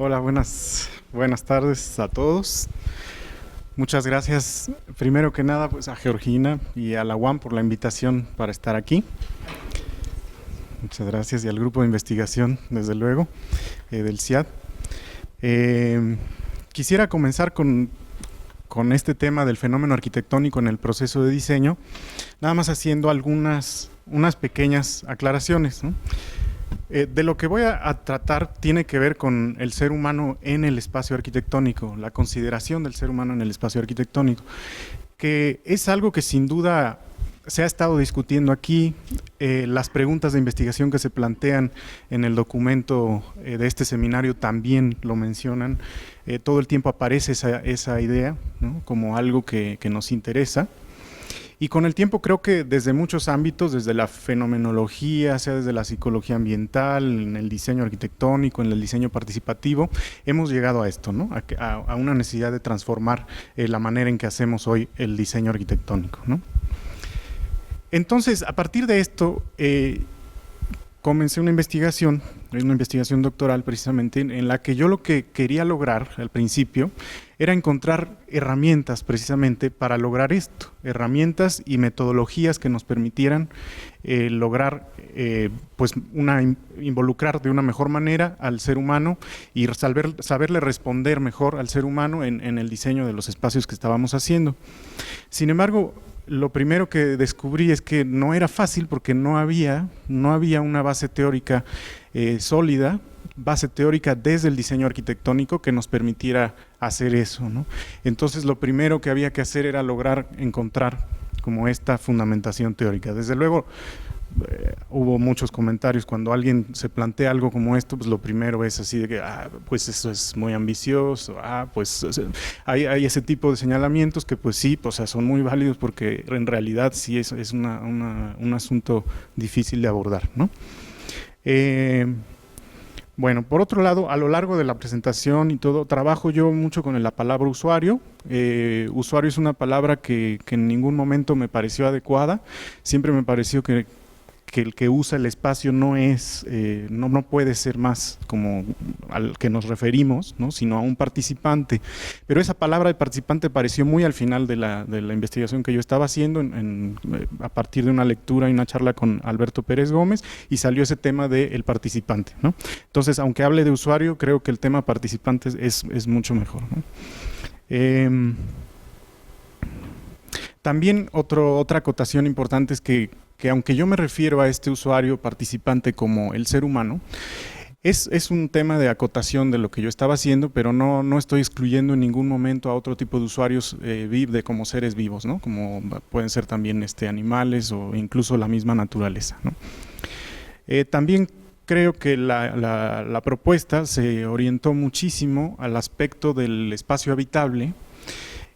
Hola, buenas tardes a todos. Muchas gracias, primero que nada, pues a Georgina y a la UAM por la invitación para estar aquí. Muchas gracias y al grupo de investigación, desde luego, del CIAD. Quisiera comenzar con este tema del fenómeno arquitectónico en el proceso de diseño, nada más haciendo unas pequeñas aclaraciones, ¿no? De lo que voy a tratar tiene que ver con el ser humano en el espacio arquitectónico, la consideración del ser humano en el espacio arquitectónico, que es algo que sin duda se ha estado discutiendo aquí. Las preguntas de investigación que se plantean en el documento de este seminario también lo mencionan. Todo el tiempo aparece esa idea, ¿no?, como algo que nos interesa. Y con el tiempo creo que desde muchos ámbitos, desde la fenomenología, sea desde la psicología ambiental, en el diseño arquitectónico, en el diseño participativo, hemos llegado a esto, ¿no?, a una necesidad de transformar la manera en que hacemos hoy el diseño arquitectónico, ¿no? Entonces, a partir de esto, comencé una investigación doctoral precisamente, en la que yo lo que quería lograr al principio era encontrar herramientas precisamente para lograr esto, herramientas y metodologías que nos permitieran lograr pues involucrar de una mejor manera al ser humano y saberle responder mejor al ser humano en el diseño de los espacios que estábamos haciendo. Sin embargo, lo primero que descubrí es que no era fácil porque no había una base teórica sólida, base teórica desde el diseño arquitectónico que nos permitiera hacer eso, ¿no? Entonces lo primero que había que hacer era lograr encontrar como esta fundamentación teórica. Desde luego hubo muchos comentarios cuando alguien se plantea algo como esto, pues lo primero es así de que pues eso es muy ambicioso, pues hay ese tipo de señalamientos que pues sí, pues, son muy válidos porque en realidad sí es un asunto difícil de abordar, ¿no? Bueno, por otro lado, a lo largo de la presentación y todo, trabajo yo mucho con la palabra usuario. Usuario es una palabra que en ningún momento me pareció adecuada. Siempre me pareció que el que usa el espacio no puede ser más como al que nos referimos, ¿no?, sino a un participante. Pero esa palabra de participante apareció muy al final de la investigación que yo estaba haciendo, a partir de una lectura y una charla con Alberto Pérez Gómez, y salió ese tema del participante, ¿no? Entonces, aunque hable de usuario, creo que el tema participante es mucho mejor, ¿no? También otra acotación importante es que aunque yo me refiero a este usuario participante como el ser humano, es un tema de acotación de lo que yo estaba haciendo, pero no estoy excluyendo en ningún momento a otro tipo de usuarios como seres vivos, ¿no?, como pueden ser también animales o incluso la misma naturaleza, ¿no? También creo que la propuesta se orientó muchísimo al aspecto del espacio habitable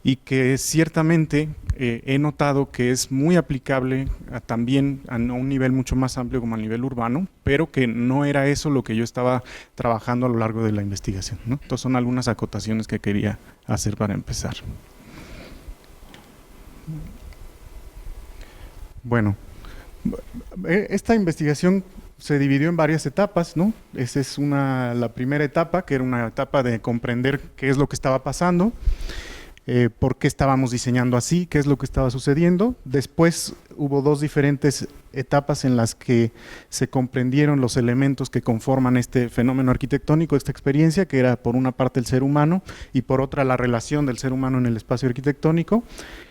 y que ciertamente he notado que es muy aplicable también a un nivel mucho más amplio como a nivel urbano, pero que no era eso lo que yo estaba trabajando a lo largo de la investigación, ¿no? Entonces son algunas acotaciones que quería hacer para empezar. Bueno, esta investigación se dividió en varias etapas, ¿no? Esa es la primera etapa, que era una etapa de comprender qué es lo que estaba pasando, por qué estábamos diseñando así, qué es lo que estaba sucediendo. Después hubo dos diferentes etapas en las que se comprendieron los elementos que conforman este fenómeno arquitectónico, esta experiencia, que era por una parte el ser humano y por otra la relación del ser humano en el espacio arquitectónico.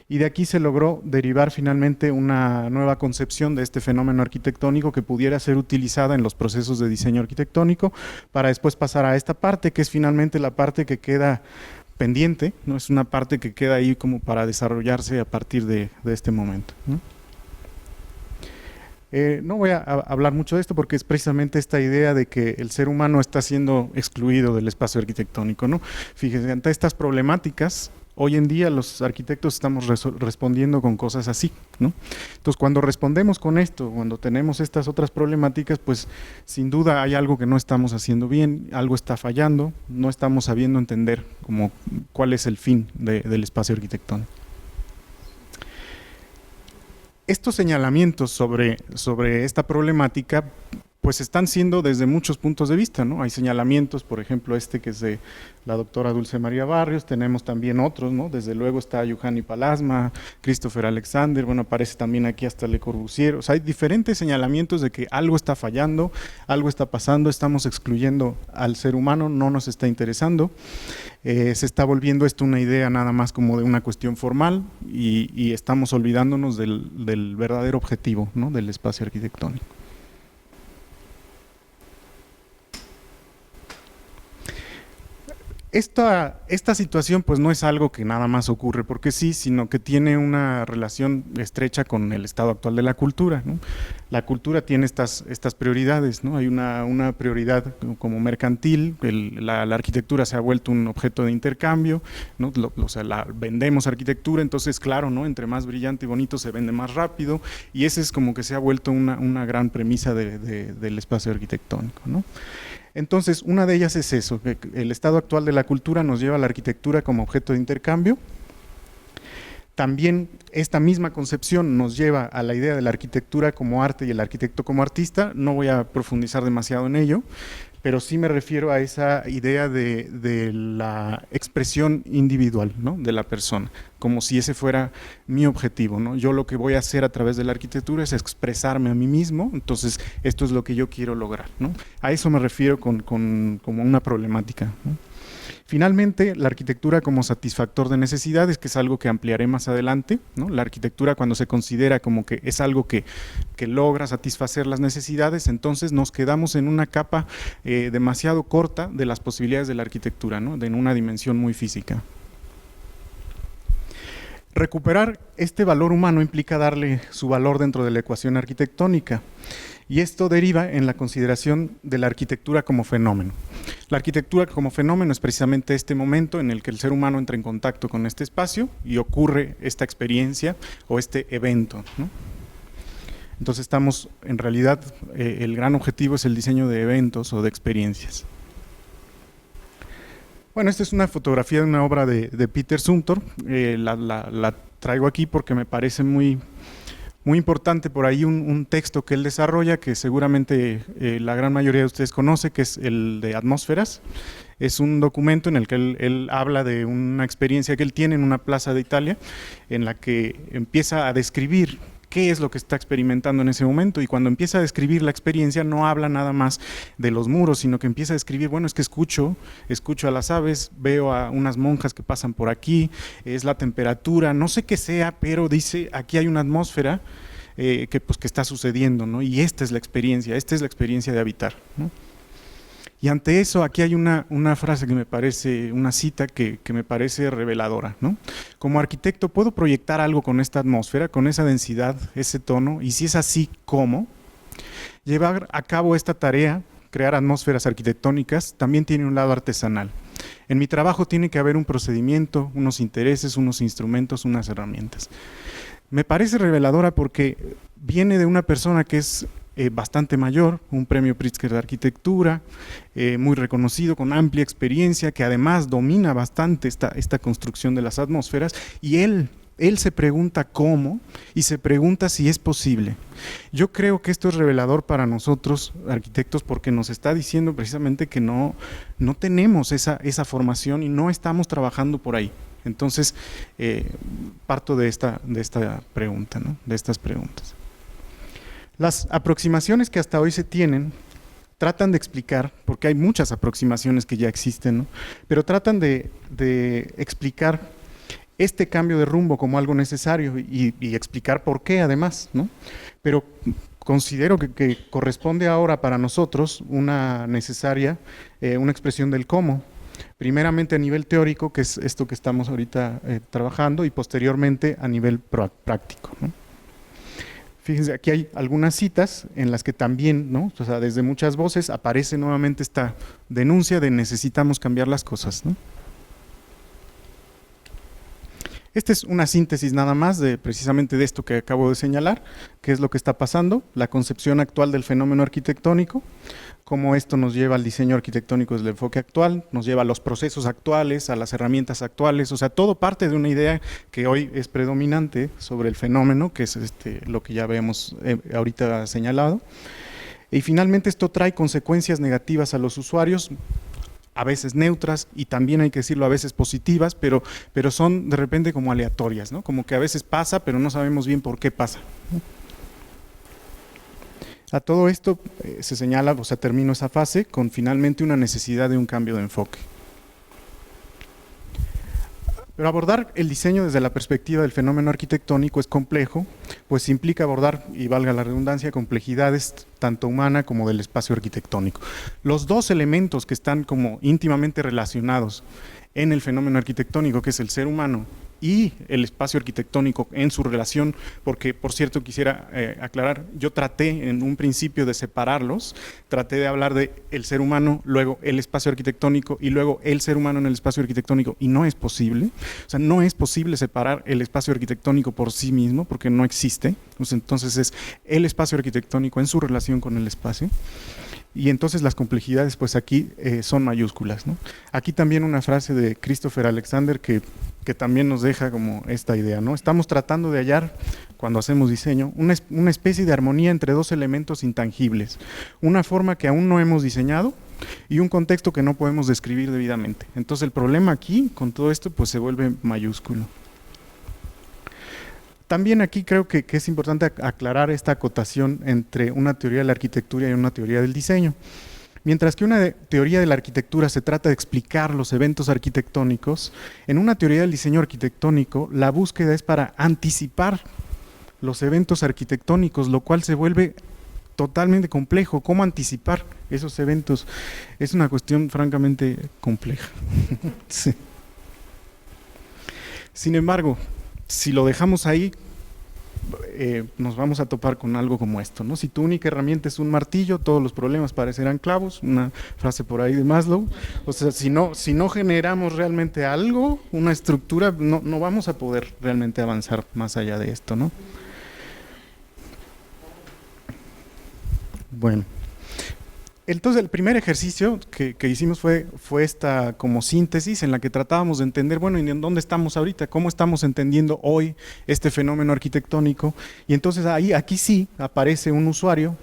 Y de aquí se logró derivar finalmente una nueva concepción de este fenómeno arquitectónico que pudiera ser utilizada en los procesos de diseño arquitectónico, para después pasar a esta parte, que es finalmente la parte que queda pendiente, ¿no? Es una parte que queda ahí como para desarrollarse a partir de este momento, ¿no? No voy a hablar mucho de esto porque es precisamente esta idea de que el ser humano está siendo excluido del espacio arquitectónico, ¿no? Fíjense, ante estas problemáticas, hoy en día los arquitectos estamos respondiendo con cosas así, ¿no? Entonces, cuando respondemos con esto, cuando tenemos estas otras problemáticas, pues sin duda hay algo que no estamos haciendo bien, algo está fallando, no estamos sabiendo entender como cuál es el fin del espacio arquitectónico. Estos señalamientos sobre esta problemática pues están siendo desde muchos puntos de vista, ¿no? Hay señalamientos, por ejemplo, este que es de la doctora Dulce María Barrios, tenemos también otros, ¿no? Desde luego está Yuhani Palasma, Christopher Alexander, bueno, aparece también aquí hasta Le Corbusier, o sea, hay diferentes señalamientos de que algo está fallando, algo está pasando, estamos excluyendo al ser humano, no nos está interesando, se está volviendo esto una idea nada más como de una cuestión formal y estamos olvidándonos del verdadero objetivo, ¿no? Del espacio arquitectónico. Esta situación pues no es algo que nada más ocurre porque sí, sino que tiene una relación estrecha con el estado actual de la cultura, ¿no? La cultura tiene estas prioridades, ¿no? Hay una prioridad como mercantil, la arquitectura se ha vuelto un objeto de intercambio, ¿no? O sea, vendemos arquitectura, entonces claro, ¿no? Entre más brillante y bonito se vende más rápido y ese es como que se ha vuelto una gran premisa del espacio arquitectónico, ¿no? Entonces, una de ellas es eso, que el estado actual de la cultura nos lleva a la arquitectura como objeto de intercambio. También esta misma concepción nos lleva a la idea de la arquitectura como arte y el arquitecto como artista. No voy a profundizar demasiado en ello, pero sí me refiero a esa idea de la expresión individual, ¿no? De la persona, como si ese fuera mi objetivo, ¿no? Yo lo que voy a hacer a través de la arquitectura es expresarme a mí mismo, entonces esto es lo que yo quiero lograr, ¿no? A eso me refiero como una problemática, ¿no? Finalmente, la arquitectura como satisfactor de necesidades, que es algo que ampliaré más adelante, ¿no? La arquitectura cuando se considera como que es algo que logra satisfacer las necesidades, entonces nos quedamos en una capa demasiado corta de las posibilidades de la arquitectura, ¿no? En una dimensión muy física. Recuperar este valor humano implica darle su valor dentro de la ecuación arquitectónica. Y esto deriva en la consideración de la arquitectura como fenómeno. La arquitectura como fenómeno es precisamente este momento en el que el ser humano entra en contacto con este espacio y ocurre esta experiencia o este evento, ¿no? Entonces estamos, en realidad, el gran objetivo es el diseño de eventos o de experiencias. Bueno, esta es una fotografía de una obra de Peter Zumthor, la traigo aquí porque me parece muy importante por ahí un texto que él desarrolla, que seguramente la gran mayoría de ustedes conoce, que es el de Atmósferas. Es un documento en el que él habla de una experiencia que él tiene en una plaza de Italia, en la que empieza a describir qué es lo que está experimentando en ese momento, y cuando empieza a describir la experiencia no habla nada más de los muros, sino que empieza a describir, bueno, es que escucho a las aves, veo a unas monjas que pasan por aquí, es la temperatura, no sé qué sea, pero dice, aquí hay una atmósfera que está sucediendo, ¿no? Y esta es la experiencia de habitar, ¿no? Y ante eso, aquí hay una frase que me parece, una cita que me parece reveladora, ¿no? Como arquitecto, ¿puedo proyectar algo con esta atmósfera, con esa densidad, ese tono? Y si es así, ¿cómo? Llevar a cabo esta tarea, crear atmósferas arquitectónicas, también tiene un lado artesanal. En mi trabajo tiene que haber un procedimiento, unos intereses, unos instrumentos, unas herramientas. Me parece reveladora porque viene de una persona que es bastante mayor, un premio Pritzker de arquitectura, muy reconocido, con amplia experiencia, que además domina bastante esta construcción de las atmósferas, y él se pregunta cómo y se pregunta si es posible. Yo creo que esto es revelador para nosotros, arquitectos, porque nos está diciendo precisamente que no tenemos esa formación y no estamos trabajando por ahí. Entonces, parto de esta pregunta, ¿no? De estas preguntas. Las aproximaciones que hasta hoy se tienen tratan de explicar, porque hay muchas aproximaciones que ya existen, ¿no? Pero tratan de explicar este cambio de rumbo como algo necesario y explicar por qué además, ¿no? Pero considero que corresponde ahora para nosotros una necesaria, una expresión del cómo. Primeramente a nivel teórico, que es esto que estamos ahorita trabajando, y posteriormente a nivel práctico, ¿no? Fíjense, aquí hay algunas citas en las que también, ¿no? O sea, desde muchas voces aparece nuevamente esta denuncia de necesitamos cambiar las cosas, ¿no? Esta es una síntesis nada más precisamente de esto que acabo de señalar, qué es lo que está pasando, la concepción actual del fenómeno arquitectónico, cómo esto nos lleva al diseño arquitectónico desde el enfoque actual, nos lleva a los procesos actuales, a las herramientas actuales, o sea, todo parte de una idea que hoy es predominante sobre el fenómeno, que es lo que ya vemos ahorita señalado. Y finalmente esto trae consecuencias negativas a los usuarios, a veces neutras y también hay que decirlo a veces positivas, pero son de repente como aleatorias, ¿no? Como que a veces pasa, pero no sabemos bien por qué pasa. A todo esto se señala, o sea, termino esa fase con finalmente una necesidad de un cambio de enfoque. Pero abordar el diseño desde la perspectiva del fenómeno arquitectónico es complejo, pues implica abordar, y valga la redundancia, complejidades tanto humana como del espacio arquitectónico. Los dos elementos que están como íntimamente relacionados en el fenómeno arquitectónico, que es el ser humano y el espacio arquitectónico en su relación, porque por cierto quisiera aclarar, yo traté en un principio de separarlos, traté de hablar de el ser humano, luego el espacio arquitectónico y luego el ser humano en el espacio arquitectónico, y no es posible, o sea, no es posible separar el espacio arquitectónico por sí mismo, porque no existe, entonces es el espacio arquitectónico en su relación con el espacio. Y entonces las complejidades pues aquí son mayúsculas, ¿no? Aquí también una frase de Christopher Alexander que también nos deja como esta idea, ¿no? Estamos tratando de hallar, cuando hacemos diseño, una especie de armonía entre dos elementos intangibles, una forma que aún no hemos diseñado y un contexto que no podemos describir debidamente. Entonces el problema aquí, con todo esto, pues se vuelve mayúsculo. También aquí creo que es importante aclarar esta acotación entre una teoría de la arquitectura y una teoría del diseño. Mientras que una teoría de la arquitectura se trata de explicar los eventos arquitectónicos, en una teoría del diseño arquitectónico la búsqueda es para anticipar los eventos arquitectónicos, lo cual se vuelve totalmente complejo. ¿Cómo anticipar esos eventos? Es una cuestión francamente compleja. Sí. Sin embargo, si lo dejamos ahí, nos vamos a topar con algo como esto, ¿no? Si tu única herramienta es un martillo, todos los problemas parecerán clavos, una frase por ahí de Maslow. O sea, si no generamos realmente algo, una estructura, no vamos a poder realmente avanzar más allá de esto, ¿no? Bueno. Entonces el primer ejercicio que hicimos fue esta como síntesis en la que tratábamos de entender, bueno, ¿y en dónde estamos ahorita? ¿Cómo estamos entendiendo hoy este fenómeno arquitectónico? Y entonces aquí sí aparece un usuario,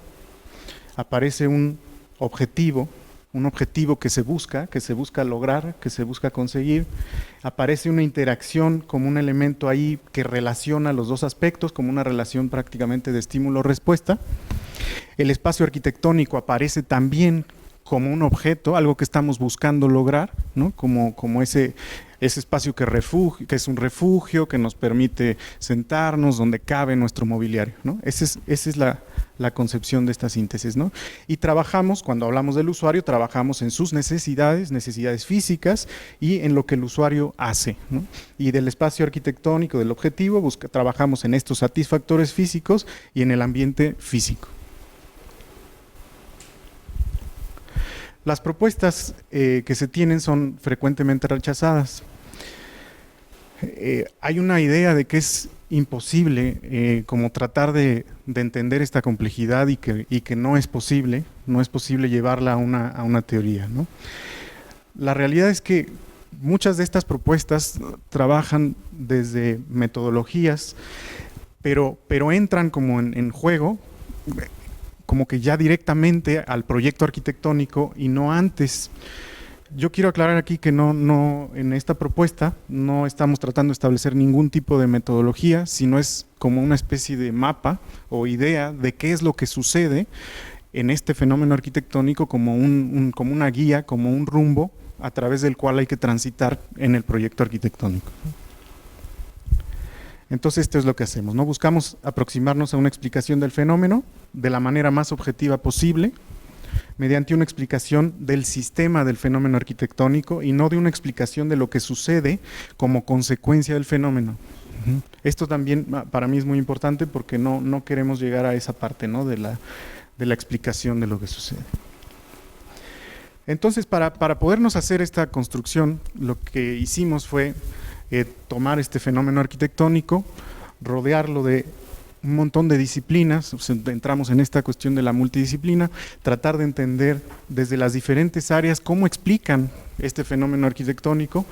aparece un objetivo que se busca lograr, que se busca conseguir, aparece una interacción como un elemento ahí que relaciona los dos aspectos, como una relación prácticamente de estímulo-respuesta. El espacio arquitectónico aparece también como un objeto, algo que estamos buscando lograr, ¿no? Como ese espacio que es un refugio, que nos permite sentarnos, donde cabe nuestro mobiliario, ¿no? Esa es la concepción de esta síntesis, ¿no? Y trabajamos, cuando hablamos del usuario, trabajamos en sus necesidades físicas y en lo que el usuario hace, ¿no? Y del espacio arquitectónico, del objetivo, trabajamos en estos satisfactores físicos y en el ambiente físico. Las propuestas que se tienen son frecuentemente rechazadas. Hay una idea de que es imposible como tratar de entender esta complejidad y que no es posible llevarla a una teoría, ¿no? La realidad es que muchas de estas propuestas trabajan desde metodologías, pero entran como en juego, como que ya directamente al proyecto arquitectónico y no antes. Yo quiero aclarar aquí que no en esta propuesta no estamos tratando de establecer ningún tipo de metodología, sino es como una especie de mapa o idea de qué es lo que sucede en este fenómeno arquitectónico como como una guía, como un rumbo a través del cual hay que transitar en el proyecto arquitectónico. Entonces esto es lo que hacemos, ¿no? Buscamos aproximarnos a una explicación del fenómeno de la manera más objetiva posible, mediante una explicación del sistema del fenómeno arquitectónico y no de una explicación de lo que sucede como consecuencia del fenómeno. Esto también para mí es muy importante porque no queremos llegar a esa parte, ¿no? de la explicación de lo que sucede. Entonces, para podernos hacer esta construcción, lo que hicimos fue tomar este fenómeno arquitectónico, rodearlo de un montón de disciplinas, entramos en esta cuestión de la multidisciplina, tratar de entender desde las diferentes áreas cómo explican este fenómeno arquitectónico.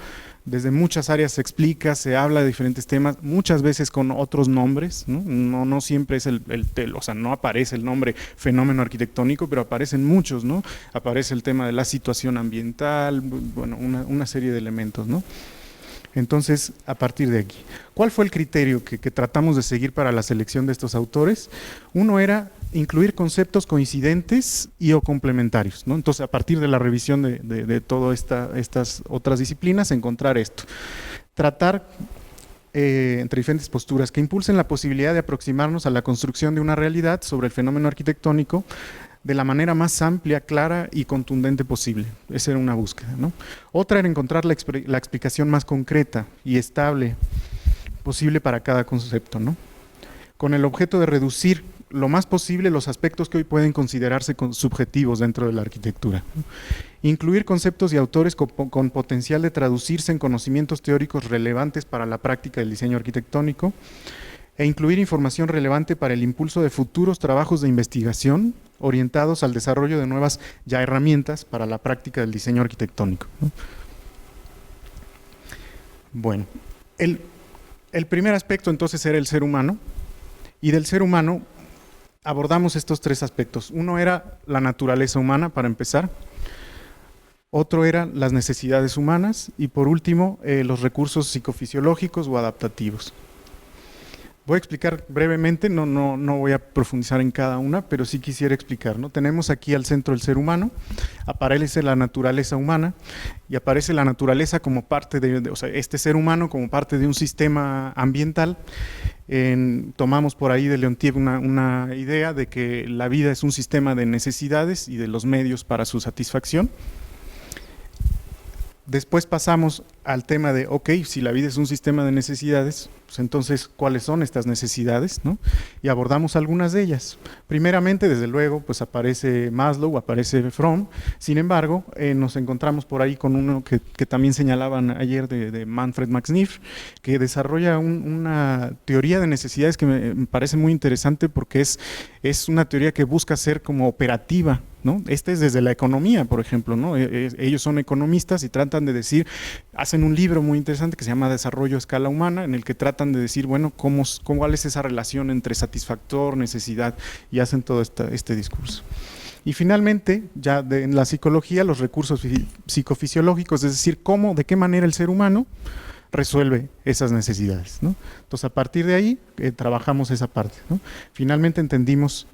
Desde muchas áreas se explica, se habla de diferentes temas, muchas veces con otros nombres, ¿no? No siempre es o sea, no aparece el nombre fenómeno arquitectónico, pero aparecen muchos, ¿no? Aparece el tema de la situación ambiental, bueno, una serie de elementos, ¿no? Entonces, a partir de aquí, ¿cuál fue el criterio que tratamos de seguir para la selección de estos autores? Uno era incluir conceptos coincidentes y o complementarios, ¿no? Entonces, a partir de la revisión de todas estas otras disciplinas, encontrar esto. Tratar entre diferentes posturas que impulsen la posibilidad de aproximarnos a la construcción de una realidad sobre el fenómeno arquitectónico de la manera más amplia, clara y contundente posible. Esa era una búsqueda, ¿no? Otra era encontrar la explicación más concreta y estable posible para cada concepto, ¿no? Con el objeto de reducir lo más posible los aspectos que hoy pueden considerarse subjetivos dentro de la arquitectura, ¿no? Incluir conceptos y autores con potencial de traducirse en conocimientos teóricos relevantes para la práctica del diseño arquitectónico, e incluir información relevante para el impulso de futuros trabajos de investigación orientados al desarrollo de nuevas ya herramientas para la práctica del diseño arquitectónico, ¿no? Bueno, el primer aspecto entonces era el ser humano, y del ser humano abordamos estos tres aspectos. Uno era la naturaleza humana, para empezar. Otro eran las necesidades humanas, y por último, los recursos psicofisiológicos o adaptativos. Voy a explicar brevemente, no voy a profundizar en cada una, pero sí quisiera explicar, ¿no? Tenemos aquí al centro el ser humano, aparece la naturaleza humana, y aparece la naturaleza como parte o sea, este ser humano como parte de un sistema ambiental. Tomamos por ahí de Leontief una idea de que la vida es un sistema de necesidades y de los medios para su satisfacción. Después pasamos al tema de, ok, si la vida es un sistema de necesidades, pues entonces, ¿cuáles son estas necesidades, ¿no? Y abordamos algunas de ellas. Primeramente, desde luego, pues aparece Maslow, aparece Fromm. Sin embargo, nos encontramos por ahí con uno que también señalaban ayer de Manfred Max Neef, que desarrolla una teoría de necesidades que me parece muy interesante porque es una teoría que busca ser como operativa, ¿no? Este es desde la economía, por ejemplo, ¿no? Ellos son economistas y tratan de decir, hacen un libro muy interesante que se llama Desarrollo a escala humana, en el que tratan de decir, bueno, cuál es esa relación entre satisfactor, necesidad, y hacen todo este discurso. Y finalmente, ya en la psicología, los recursos psicofisiológicos, es decir, de qué manera el ser humano resuelve esas necesidades, ¿no? Entonces, a partir de ahí, trabajamos esa parte, ¿no? Finalmente entendimos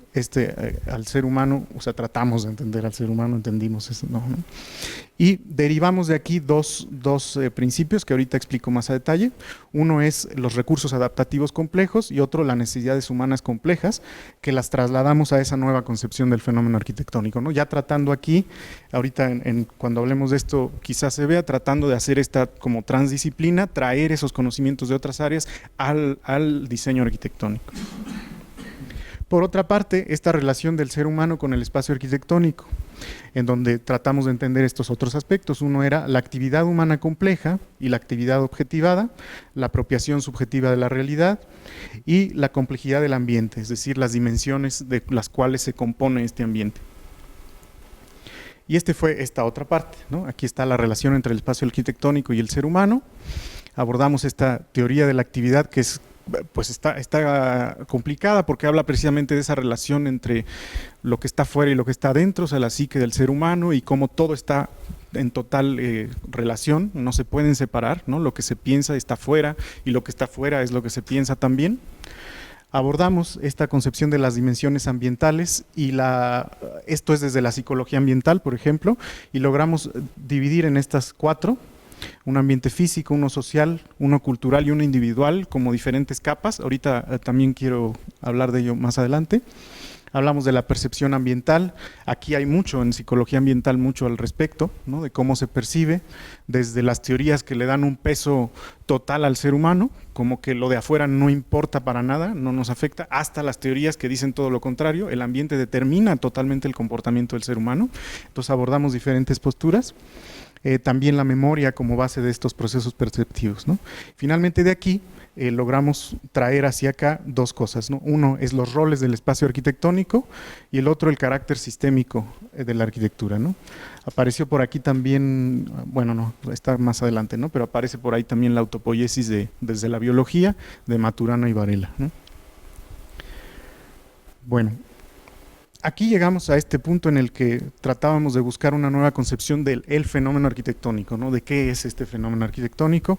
al ser humano, o sea, tratamos de entender al ser humano, entendimos eso, ¿no? Y derivamos de aquí dos principios que ahorita explico más a detalle. Uno es los recursos adaptativos complejos y otro las necesidades humanas complejas, que las trasladamos a esa nueva concepción del fenómeno arquitectónico, ¿no? Ya tratando aquí, ahorita cuando hablemos de esto quizás se vea, tratando de hacer esta como transdisciplina, traer esos conocimientos de otras áreas al diseño arquitectónico. Por otra parte, esta relación del ser humano con el espacio arquitectónico, en donde tratamos de entender estos otros aspectos. Uno era la actividad humana compleja y la actividad objetivada, la apropiación subjetiva de la realidad y la complejidad del ambiente, es decir, las dimensiones de las cuales se compone este ambiente. Y fue esta otra parte, ¿no? Aquí está la relación entre el espacio arquitectónico y el ser humano. Abordamos esta teoría de la actividad que pues está complicada porque habla precisamente de esa relación entre lo que está fuera y lo que está adentro, o sea, la psique del ser humano y cómo todo está en total relación, no se pueden separar, ¿no? Lo que se piensa está fuera y lo que está fuera es lo que se piensa también. Abordamos esta concepción de las dimensiones ambientales y esto es desde la psicología ambiental, por ejemplo, y logramos dividir en estas cuatro: un ambiente físico, uno social, uno cultural y uno individual, como diferentes capas. Ahorita también quiero hablar de ello más adelante. Hablamos de la percepción ambiental. Aquí hay mucho en psicología ambiental, mucho al respecto, ¿no? De cómo se percibe, desde las teorías que le dan un peso total al ser humano, como que lo de afuera no importa para nada, no nos afecta, hasta las teorías que dicen todo lo contrario, el ambiente determina totalmente el comportamiento del ser humano. Entonces abordamos diferentes posturas. También la memoria como base de estos procesos perceptivos, ¿no? Finalmente, de aquí logramos traer hacia acá dos cosas, ¿no? Uno es los roles del espacio arquitectónico y el otro el carácter sistémico de la arquitectura, ¿no? Apareció por aquí también, bueno, no, está más adelante, ¿no? Pero aparece por ahí también la autopoiesis desde la biología de Maturana y Varela, ¿no? Bueno, aquí llegamos a este punto en el que tratábamos de buscar una nueva concepción del fenómeno arquitectónico, ¿no? De qué es este fenómeno arquitectónico,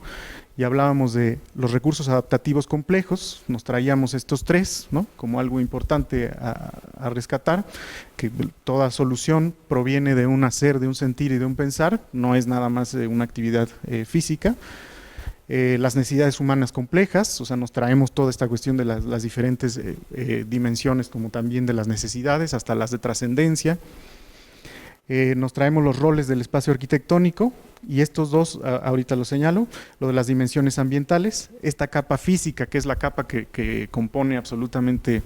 y hablábamos de los recursos adaptativos complejos, nos traíamos estos tres, ¿no? Como algo importante a rescatar, que toda solución proviene de un hacer, de un sentir y de un pensar, no es nada más una actividad física. Las necesidades humanas complejas, o sea, nos traemos toda esta cuestión de las diferentes dimensiones, como también de las necesidades, hasta las de trascendencia. Nos traemos los roles del espacio arquitectónico, y estos dos, ahorita lo señalo, lo de las dimensiones ambientales, esta capa física, que es la capa que compone absolutamente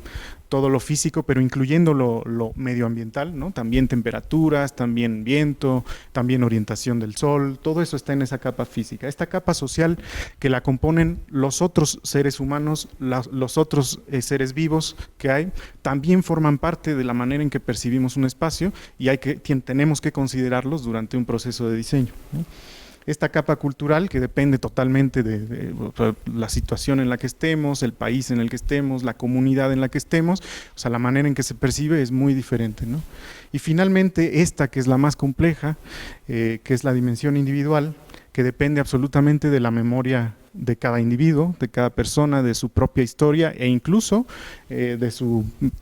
todo lo físico, pero incluyendo lo medioambiental, ¿no? También temperaturas, también viento, también orientación del sol, todo eso está en esa capa física. Esta capa social que la componen los otros seres humanos, los otros seres vivos que hay, también forman parte de la manera en que percibimos un espacio, y tenemos que considerarlos durante un proceso de diseño, ¿no? Esta capa cultural, que depende totalmente de la situación en la que estemos, el país en el que estemos, la comunidad en la que estemos, o sea, la manera en que se percibe es muy diferente, ¿no? Y finalmente esta, que es la más compleja, que es la dimensión individual, que depende absolutamente de la memoria de cada individuo, de cada persona, de su propia historia, e incluso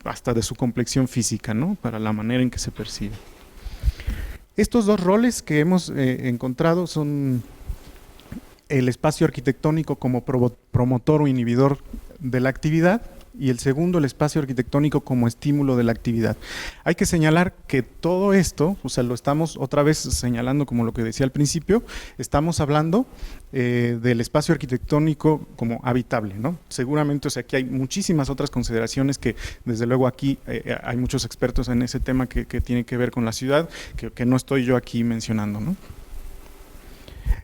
hasta de su complexión física, ¿no? Para la manera en que se percibe. Estos dos roles que hemos encontrado son el espacio arquitectónico como promotor o inhibidor de la actividad, y el segundo, el espacio arquitectónico como estímulo de la actividad. Hay que señalar que todo esto, o sea, lo estamos otra vez señalando como lo que decía al principio, estamos hablando del espacio arquitectónico como habitable, ¿no? Seguramente, o sea, aquí hay muchísimas otras consideraciones que, desde luego, aquí hay muchos expertos en ese tema que tiene que ver con la ciudad, que no estoy yo aquí mencionando, ¿no?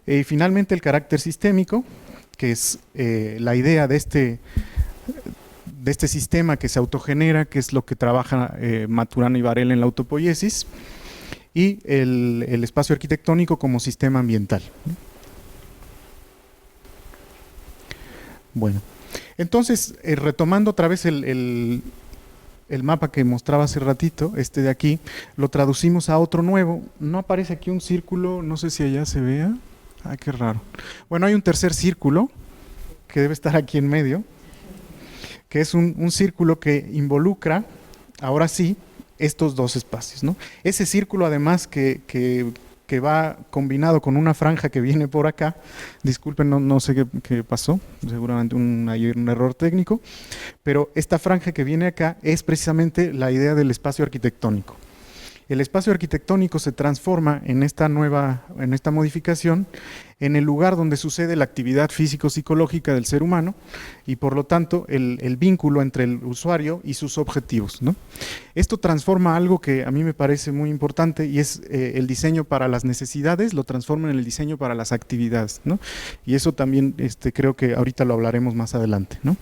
Y finalmente, el carácter sistémico, que es la idea de este sistema que se autogenera, que es lo que trabaja Maturana y Varela en la autopoiesis, y el espacio arquitectónico como sistema ambiental. Bueno, entonces, retomando otra vez el mapa que mostraba hace ratito, este de aquí, lo traducimos a otro nuevo. No aparece aquí un círculo, no sé si allá se vea. Ah, qué raro. Bueno, hay un tercer círculo que debe estar aquí en medio, que es un círculo que involucra, ahora sí, estos dos espacios, ¿no? Ese círculo, además, que va combinado con una franja que viene por acá, disculpen, no sé qué pasó, seguramente hay un error técnico, pero esta franja que viene acá es precisamente la idea del espacio arquitectónico. El espacio arquitectónico se transforma en esta modificación en el lugar donde sucede la actividad físico-psicológica del ser humano, y por lo tanto el vínculo entre el usuario y sus objetivos, ¿no? Esto transforma algo que a mí me parece muy importante, y es el diseño para las necesidades, lo transforma en el diseño para las actividades, ¿no? Y eso también creo que ahorita lo hablaremos más adelante, ¿no?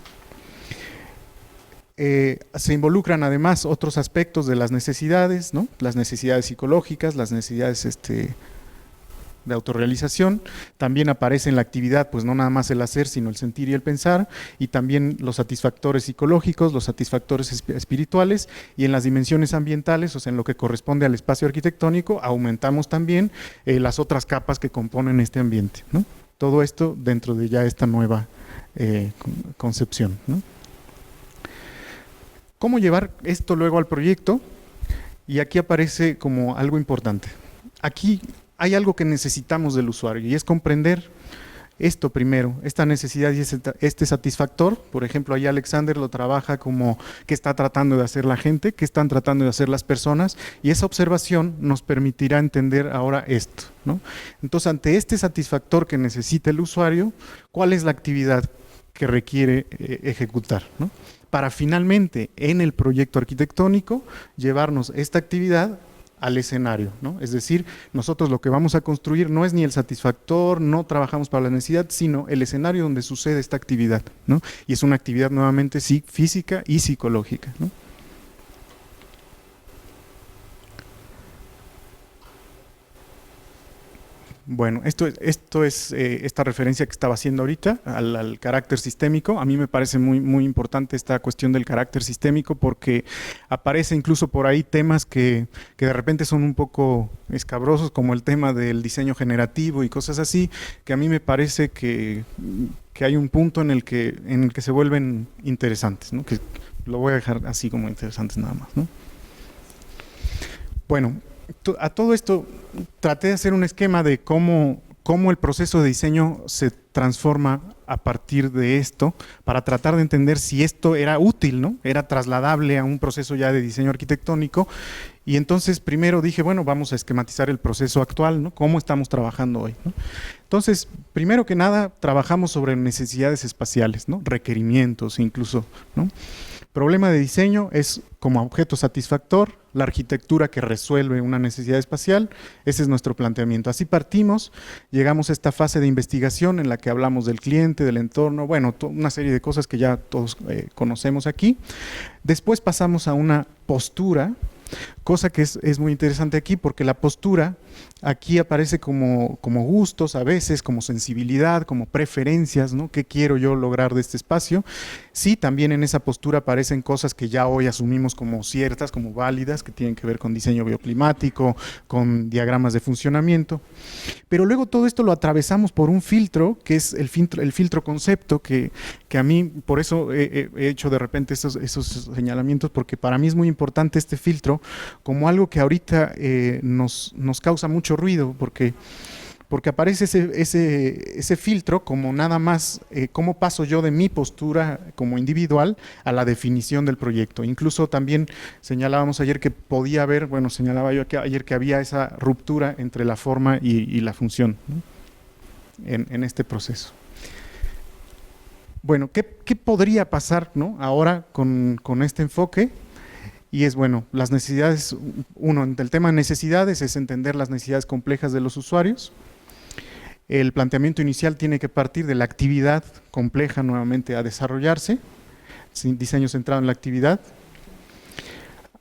Se involucran además otros aspectos de las necesidades, ¿no? Las necesidades psicológicas, las necesidades de autorrealización. También aparece en la actividad, pues no nada más el hacer, sino el sentir y el pensar, y también los satisfactores psicológicos, los satisfactores espirituales, y en las dimensiones ambientales, o sea, en lo que corresponde al espacio arquitectónico, aumentamos también las otras capas que componen este ambiente, ¿no? Todo esto dentro de ya esta nueva concepción, ¿no? ¿Cómo llevar esto luego al proyecto? Y aquí aparece como algo importante. Aquí hay algo que necesitamos del usuario, y es comprender esto primero, esta necesidad y este satisfactor. Por ejemplo, ahí Alexander lo trabaja como qué está tratando de hacer la gente, qué están tratando de hacer las personas, y esa observación nos permitirá entender ahora esto, ¿no? Entonces, ante este satisfactor que necesita el usuario, ¿cuál es la actividad que requiere ejecutar, ¿no? Para finalmente, en el proyecto arquitectónico, llevarnos esta actividad al escenario, ¿no? Es decir, nosotros lo que vamos a construir no es ni el satisfactor, no trabajamos para la necesidad, sino el escenario donde sucede esta actividad, ¿no? Y es una actividad nuevamente sí, física y psicológica, ¿no? Bueno, esto es esta referencia que estaba haciendo ahorita al carácter sistémico. A mí me parece muy importante esta cuestión del carácter sistémico porque aparece incluso por ahí temas que de repente son un poco escabrosos, como el tema del diseño generativo y cosas así, que a mí me parece que hay un punto en el que se vuelven interesantes, ¿no? Que lo voy a dejar así como interesantes nada más, ¿no? Bueno, a todo esto traté de hacer un esquema de cómo el proceso de diseño se transforma a partir de esto para tratar de entender si esto era útil, ¿no? Era trasladable a un proceso ya de diseño arquitectónico. Y entonces primero dije, bueno, vamos a esquematizar el proceso actual, ¿no? ¿Cómo estamos trabajando hoy, ¿no? Entonces, primero que nada, trabajamos sobre necesidades espaciales, ¿no? Requerimientos incluso, ¿no? Problema de diseño es como objeto satisfactor, la arquitectura que resuelve una necesidad espacial. Ese es nuestro planteamiento. Así partimos, llegamos a esta fase de investigación en la que hablamos del cliente, del entorno, bueno, una serie de cosas que ya todos conocemos aquí. Después pasamos a una postura, cosa que es muy interesante aquí porque la postura aquí aparece como gustos a veces, como sensibilidad, como preferencias, ¿no? ¿Qué quiero yo lograr de este espacio? Sí, también en esa postura aparecen cosas que ya hoy asumimos como ciertas, como válidas, que tienen que ver con diseño bioclimático, con diagramas de funcionamiento. Pero luego todo esto lo atravesamos por un filtro, que es el filtro concepto, que a mí, por eso he hecho de repente esos señalamientos, porque para mí es muy importante este filtro como algo que ahorita nos causa mucho ruido, porque aparece ese filtro como nada más cómo paso yo de mi postura como individual a la definición del proyecto. Incluso también señalábamos ayer que podía haber, bueno, señalaba yo ayer que había esa ruptura entre la forma y la función, ¿no? en este proceso. Bueno, ¿qué podría pasar, ¿no? ahora con este enfoque? Y es, bueno, las necesidades, el tema de necesidades es entender las necesidades complejas de los usuarios. El planteamiento inicial tiene que partir de la actividad compleja nuevamente a desarrollarse, sin diseño centrado en la actividad.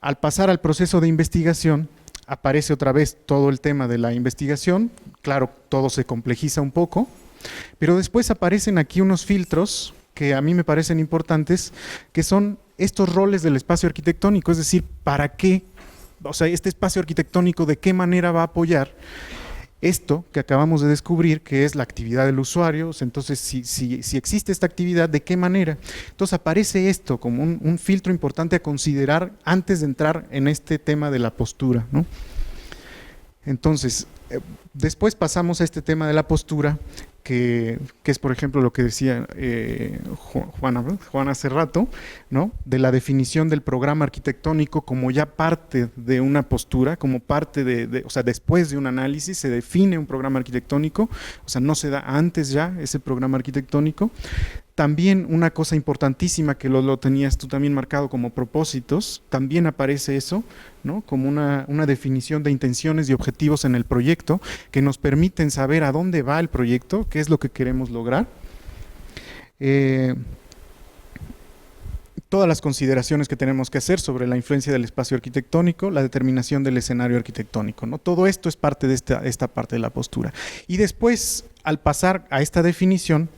Al pasar al proceso de investigación, aparece otra vez todo el tema de la investigación. Claro, todo se complejiza un poco, pero después aparecen aquí unos filtros que a mí me parecen importantes, que son estos roles del espacio arquitectónico, es decir, ¿para qué? O sea, este espacio arquitectónico, ¿de qué manera va a apoyar esto que acabamos de descubrir, que es la actividad del usuario? Entonces, si existe esta actividad, ¿de qué manera? Entonces aparece esto como un filtro importante a considerar antes de entrar en este tema de la postura, ¿no? Entonces, después pasamos a este tema de la postura, que es, por ejemplo, lo que decía Juan hace rato, ¿no? De la definición del programa arquitectónico como ya parte de una postura, como parte o sea, después de un análisis se define un programa arquitectónico, o sea, no se da antes ya ese programa arquitectónico. También una cosa importantísima que lo tenías tú también marcado como propósitos, también aparece eso, ¿no? Como una definición de intenciones y objetivos en el proyecto que nos permiten saber a dónde va el proyecto, qué es lo que queremos lograr. Todas las consideraciones que tenemos que hacer sobre la influencia del espacio arquitectónico, la determinación del escenario arquitectónico, ¿no? Todo esto es parte de esta parte de la postura. Y después, al pasar a esta definición,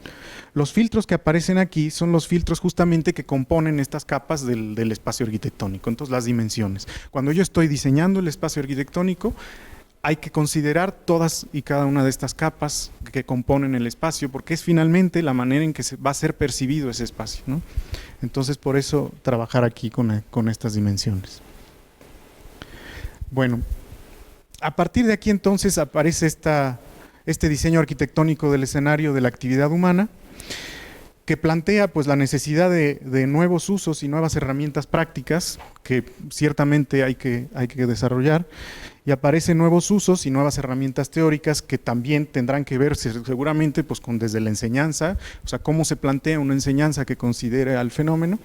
los filtros que aparecen aquí son los filtros justamente que componen estas capas del espacio arquitectónico, entonces las dimensiones. Cuando yo estoy diseñando el espacio arquitectónico, hay que considerar todas y cada una de estas capas que componen el espacio, porque es finalmente la manera en que va a ser percibido ese espacio, ¿no? Entonces, por eso trabajar aquí con estas dimensiones. Bueno, a partir de aquí entonces aparece este diseño arquitectónico del escenario de la actividad humana, que plantea pues la necesidad de nuevos usos y nuevas herramientas prácticas que ciertamente hay que desarrollar, y aparecen nuevos usos y nuevas herramientas teóricas que también tendrán que ver seguramente pues desde la enseñanza, o sea, cómo se plantea una enseñanza que considere al fenómeno,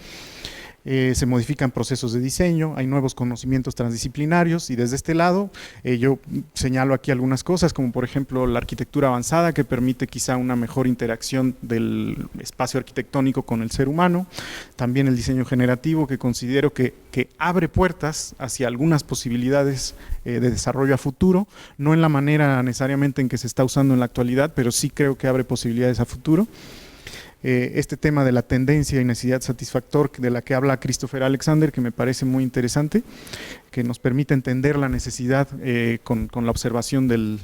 se modifican procesos de diseño, hay nuevos conocimientos transdisciplinarios y desde este lado yo señalo aquí algunas cosas como por ejemplo la arquitectura avanzada que permite quizá una mejor interacción del espacio arquitectónico con el ser humano, también el diseño generativo que considero que abre puertas hacia algunas posibilidades de desarrollo a futuro, no en la manera necesariamente en que se está usando en la actualidad, pero sí creo que abre posibilidades a futuro. Este tema de la tendencia y necesidad satisfactor de la que habla Christopher Alexander, que me parece muy interesante, que nos permite entender la necesidad con la observación del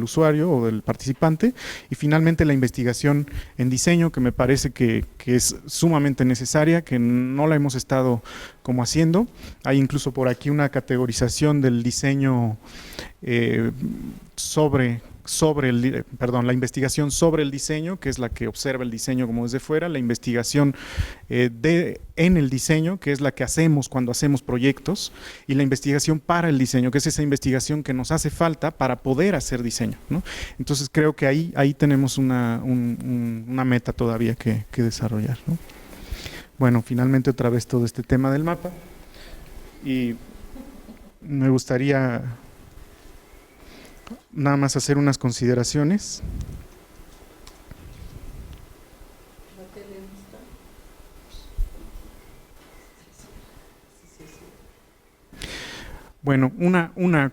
usuario o del participante, y finalmente la investigación en diseño, que me parece que es sumamente necesaria, que no la hemos estado como haciendo. Hay incluso por aquí una categorización del diseño la investigación sobre el diseño, que es la que observa el diseño como desde fuera, la investigación en el diseño, que es la que hacemos cuando hacemos proyectos, y la investigación para el diseño, que es esa investigación que nos hace falta para poder hacer diseño, ¿no? Entonces creo que ahí tenemos una meta todavía que desarrollar, ¿no? Bueno, finalmente otra vez todo este tema del mapa, y me gustaría nada más hacer unas consideraciones. Bueno,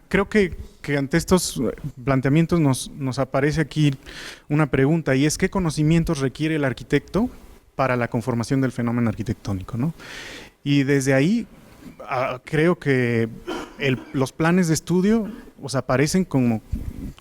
creo que ante estos planteamientos nos aparece aquí una pregunta, y es ¿qué conocimientos requiere el arquitecto para la conformación del fenómeno arquitectónico, ¿no? Y desde ahí creo que los planes de estudio aparecen como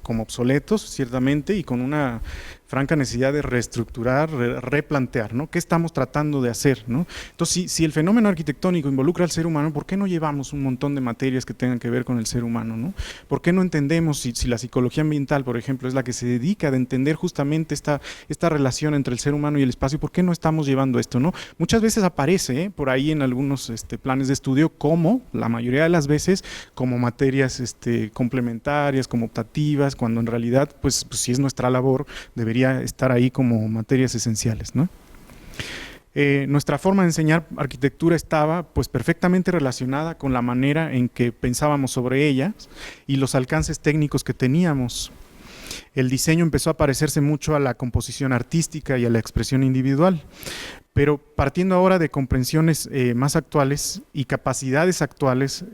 obsoletos, ciertamente, y con una franca necesidad de reestructurar, replantear, ¿no? ¿Qué estamos tratando de hacer, ¿no? Entonces, si el fenómeno arquitectónico involucra al ser humano, ¿por qué no llevamos un montón de materias que tengan que ver con el ser humano, ¿no? ¿Por qué no entendemos, si la psicología ambiental, por ejemplo, es la que se dedica a entender justamente esta relación entre el ser humano y el espacio, ¿por qué no estamos llevando esto, ¿no? Muchas veces aparece por ahí en algunos planes de estudio como, la mayoría de las veces, como materias complementarias, como optativas, cuando en realidad, pues si es nuestra labor, debería estar ahí como materias esenciales, ¿no? Nuestra forma de enseñar arquitectura estaba pues perfectamente relacionada con la manera en que pensábamos sobre ella y los alcances técnicos que teníamos. El diseño empezó a parecerse mucho a la composición artística y a la expresión individual, pero partiendo ahora de comprensiones más actuales y capacidades actuales,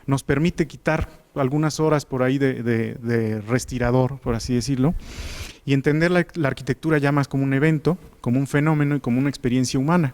nos permite quitar algunas horas por ahí de respirador, por así decirlo, y entender la arquitectura ya más como un evento, como un fenómeno y como una experiencia humana.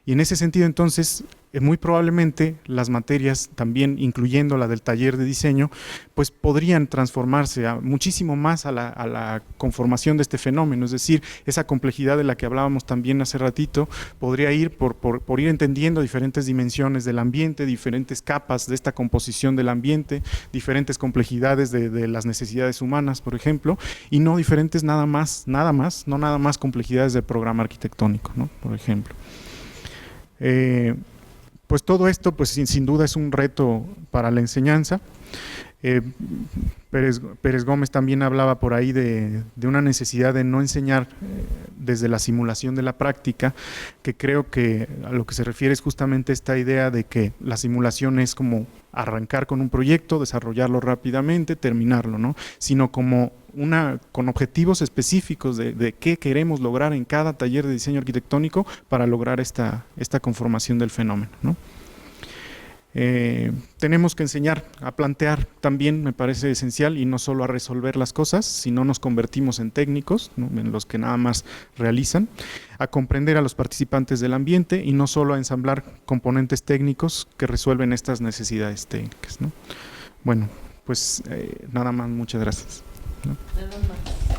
Y en ese sentido, entonces, muy probablemente las materias, también incluyendo la del taller de diseño, pues podrían transformarse muchísimo más a la conformación de este fenómeno, es decir, esa complejidad de la que hablábamos también hace ratito, podría ir por ir entendiendo diferentes dimensiones del ambiente, diferentes capas de esta composición del ambiente, diferentes complejidades de las necesidades humanas, por ejemplo, y no diferentes no nada más complejidades del programa arquitectónico, ¿no? Por ejemplo. Pues todo esto, pues sin duda es un reto para la enseñanza. Pérez Gómez también hablaba por ahí de una necesidad de no enseñar desde la simulación de la práctica, que creo que a lo que se refiere es justamente esta idea de que la simulación es como arrancar con un proyecto, desarrollarlo rápidamente, terminarlo, ¿no? Sino como con objetivos específicos de qué queremos lograr en cada taller de diseño arquitectónico para lograr esta conformación del fenómeno, ¿no? Tenemos que enseñar a plantear también, me parece esencial, y no solo a resolver las cosas, sino nos convertimos en técnicos, ¿no? En los que nada más realizan, a comprender a los participantes del ambiente y no solo a ensamblar componentes técnicos que resuelven estas necesidades técnicas, ¿no? Bueno, pues nada más, muchas gracias, ¿no? Nada más.